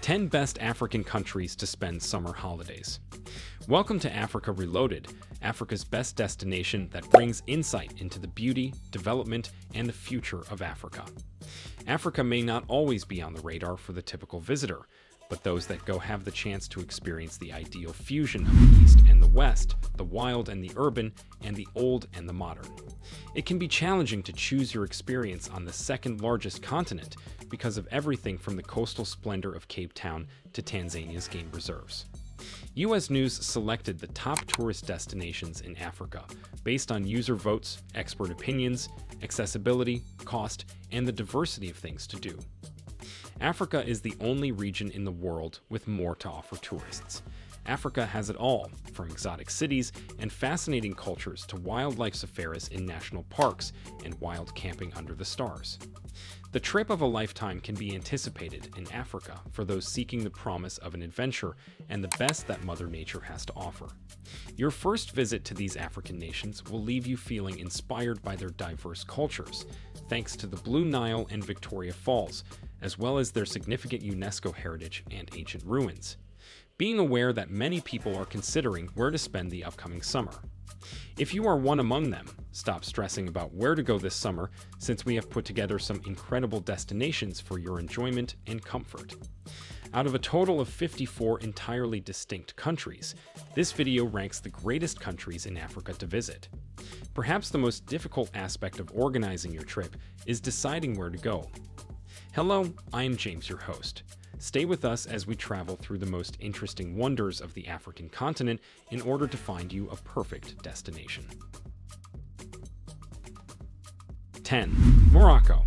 10 Best African Countries to Spend Summer Holidays. Welcome to Africa Reloaded, Africa's best destination that brings insight into the beauty, development, and the future of Africa. Africa may not always be on the radar for the typical visitor, but those that go have the chance to experience the ideal fusion of the East and the West, the wild and the urban, and the old and the modern. It can be challenging to choose your experience on the second largest continent because of everything from the coastal splendor of Cape Town to Tanzania's game reserves. U.S. News selected the top tourist destinations in Africa based on user votes, expert opinions, accessibility, cost, and the diversity of things to do. Africa is the only region in the world with more to offer tourists. Africa has it all, from exotic cities and fascinating cultures to wildlife safaris in national parks and wild camping under the stars. The trip of a lifetime can be anticipated in Africa for those seeking the promise of an adventure and the best that Mother Nature has to offer. Your first visit to these African nations will leave you feeling inspired by their diverse cultures, thanks to the Blue Nile and Victoria Falls, as well as their significant UNESCO heritage and ancient ruins. Being aware that many people are considering where to spend the upcoming summer. If you are one among them, stop stressing about where to go this summer, since we have put together some incredible destinations for your enjoyment and comfort. Out of a total of 54 entirely distinct countries, this video ranks the greatest countries in Africa to visit. Perhaps the most difficult aspect of organizing your trip is deciding where to go. Hello, I am James, your host. Stay with us as we travel through the most interesting wonders of the African continent in order to find you a perfect destination. 10. Morocco.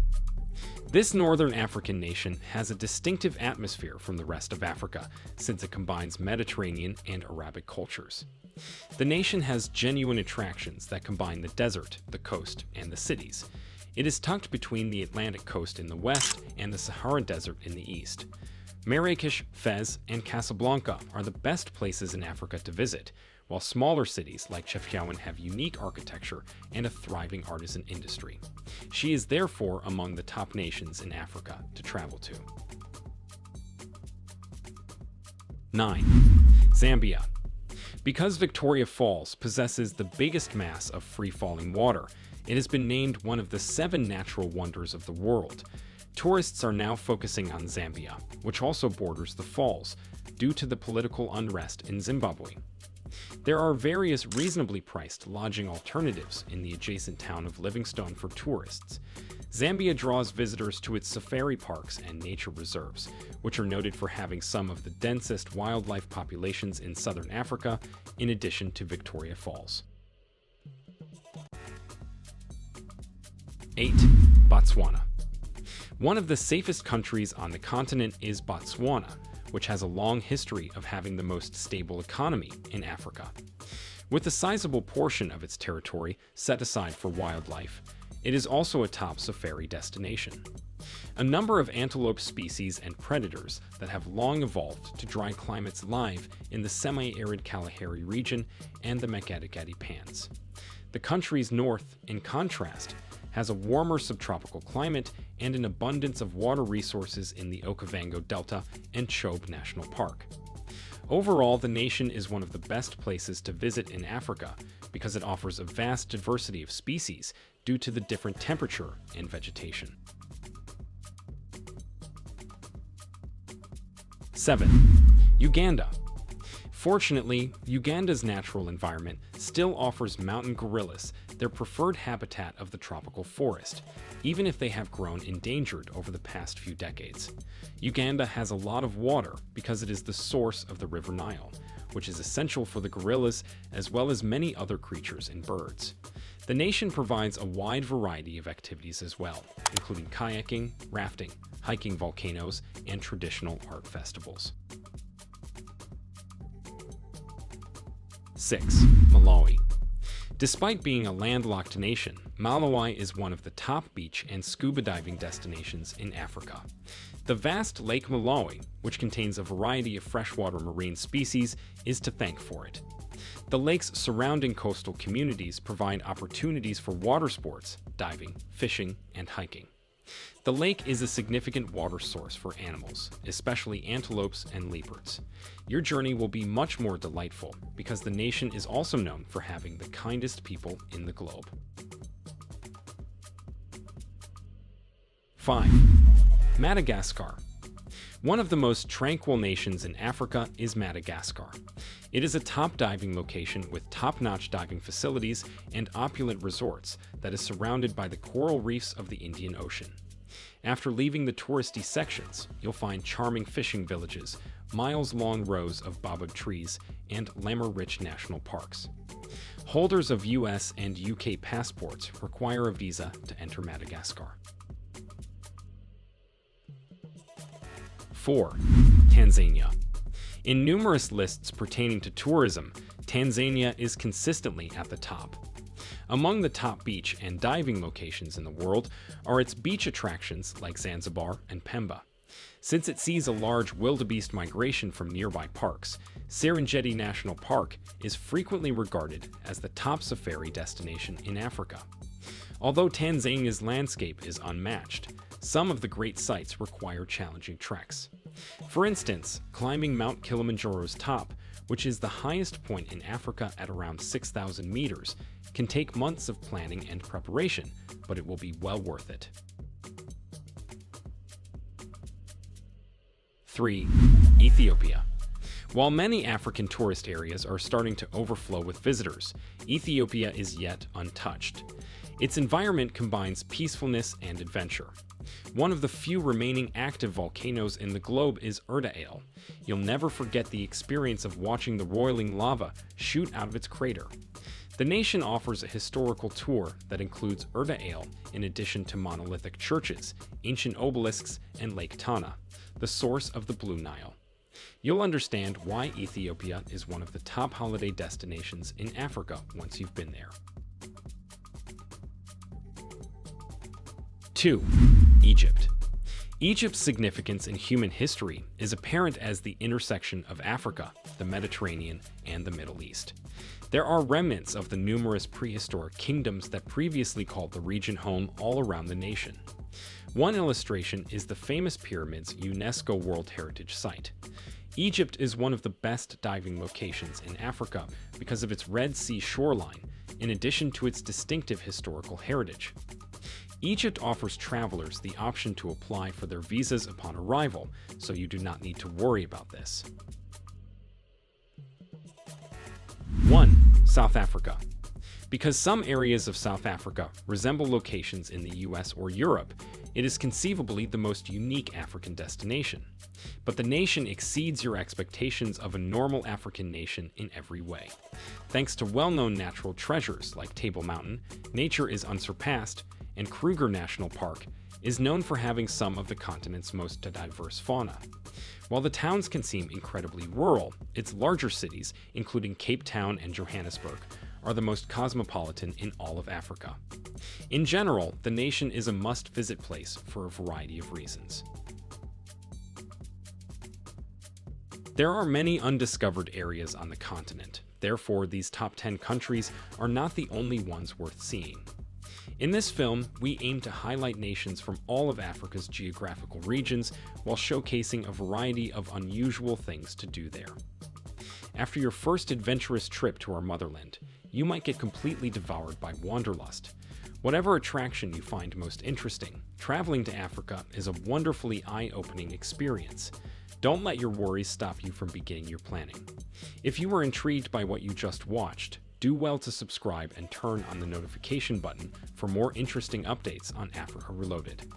This northern African nation has a distinctive atmosphere from the rest of Africa, since it combines Mediterranean and Arabic cultures. The nation has genuine attractions that combine the desert, the coast, and the cities. It is tucked between the Atlantic coast in the west and the Sahara Desert in the east. Marrakesh, Fez, and Casablanca are the best places in Africa to visit, while smaller cities like Chefchaouen have unique architecture and a thriving artisan industry. She is therefore among the top nations in Africa to travel to. 9. Zambia. Because Victoria Falls possesses the biggest mass of free-falling water, it has been named one of the 7 natural wonders of the world. Tourists are now focusing on Zambia, which also borders the falls, due to the political unrest in Zimbabwe. There are various reasonably priced lodging alternatives in the adjacent town of Livingstone for tourists. Zambia draws visitors to its safari parks and nature reserves, which are noted for having some of the densest wildlife populations in southern Africa, in addition to Victoria Falls. 8. Botswana. One of the safest countries on the continent is Botswana, which has a long history of having the most stable economy in Africa. With a sizable portion of its territory set aside for wildlife, it is also a top safari destination. A number of antelope species and predators that have long evolved to dry climates live in the semi-arid Kalahari region and the Makgadikgadi Pans. The country's north, in contrast, has a warmer subtropical climate and an abundance of water resources in the Okavango Delta and Chobe National Park. Overall, the nation is one of the best places to visit in Africa because it offers a vast diversity of species due to the different temperature and vegetation. 7. Uganda. Fortunately, Uganda's natural environment still offers mountain gorillas their preferred habitat of the tropical forest, even if they have grown endangered over the past few decades. Uganda has a lot of water because it is the source of the River Nile, which is essential for the gorillas as well as many other creatures and birds. The nation provides a wide variety of activities as well, including kayaking, rafting, hiking volcanoes, and traditional art festivals. 6. Malawi. Despite being a landlocked nation, Malawi is one of the top beach and scuba diving destinations in Africa. The vast Lake Malawi, which contains a variety of freshwater marine species, is to thank for it. The lake's surrounding coastal communities provide opportunities for water sports, diving, fishing, and hiking. The lake is a significant water source for animals, especially antelopes and leopards. Your journey will be much more delightful because the nation is also known for having the kindest people in the globe. 5. Madagascar. One of the most tranquil nations in Africa is Madagascar. It is a top diving location with top-notch diving facilities and opulent resorts that is surrounded by the coral reefs of the Indian Ocean. After leaving the touristy sections, you'll find charming fishing villages, miles-long rows of baobab trees, and lemur-rich national parks. Holders of US and UK passports require a visa to enter Madagascar. 4. Tanzania. In numerous lists pertaining to tourism, Tanzania is consistently at the top. Among the top beach and diving locations in the world are its beach attractions like Zanzibar and Pemba. Since it sees a large wildebeest migration from nearby parks, Serengeti National Park is frequently regarded as the top safari destination in Africa. Although Tanzania's landscape is unmatched, some of the great sites require challenging treks. For instance, climbing Mount Kilimanjaro's top, which is the highest point in Africa at around 6,000 meters, can take months of planning and preparation, but it will be well worth it. 3. Ethiopia. While many African tourist areas are starting to overflow with visitors, Ethiopia is yet untouched. Its environment combines peacefulness and adventure. One of the few remaining active volcanoes in the globe is Erde'ale. You'll never forget the experience of watching the roiling lava shoot out of its crater. The nation offers a historical tour that includes Erde'ale in addition to monolithic churches, ancient obelisks, and Lake Tana, the source of the Blue Nile. You'll understand why Ethiopia is one of the top holiday destinations in Africa once you've been there. 2. Egypt. Egypt's significance in human history is apparent as the intersection of Africa, the Mediterranean, and the Middle East. There are remnants of the numerous prehistoric kingdoms that previously called the region home all around the nation. One illustration is the famous pyramids UNESCO World Heritage Site. Egypt is one of the best diving locations in Africa because of its Red Sea shoreline, in addition to its distinctive historical heritage. Egypt offers travelers the option to apply for their visas upon arrival, so you do not need to worry about this. 1. South Africa. Because some areas of South Africa resemble locations in the US or Europe, it is conceivably the most unique African destination. But the nation exceeds your expectations of a normal African nation in every way. Thanks to well-known natural treasures like Table Mountain, nature is unsurpassed, and Kruger National Park is known for having some of the continent's most diverse fauna. While the towns can seem incredibly rural, its larger cities, including Cape Town and Johannesburg, are the most cosmopolitan in all of Africa. In general, the nation is a must-visit place for a variety of reasons. There are many undiscovered areas on the continent. Therefore, these top 10 countries are not the only ones worth seeing. In this film, we aim to highlight nations from all of Africa's geographical regions while showcasing a variety of unusual things to do there. After your first adventurous trip to our motherland, you might get completely devoured by wanderlust. Whatever attraction you find most interesting, traveling to Africa is a wonderfully eye-opening experience. Don't let your worries stop you from beginning your planning. If you were intrigued by what you just watched, do well to subscribe and turn on the notification button for more interesting updates on Africa Reloaded.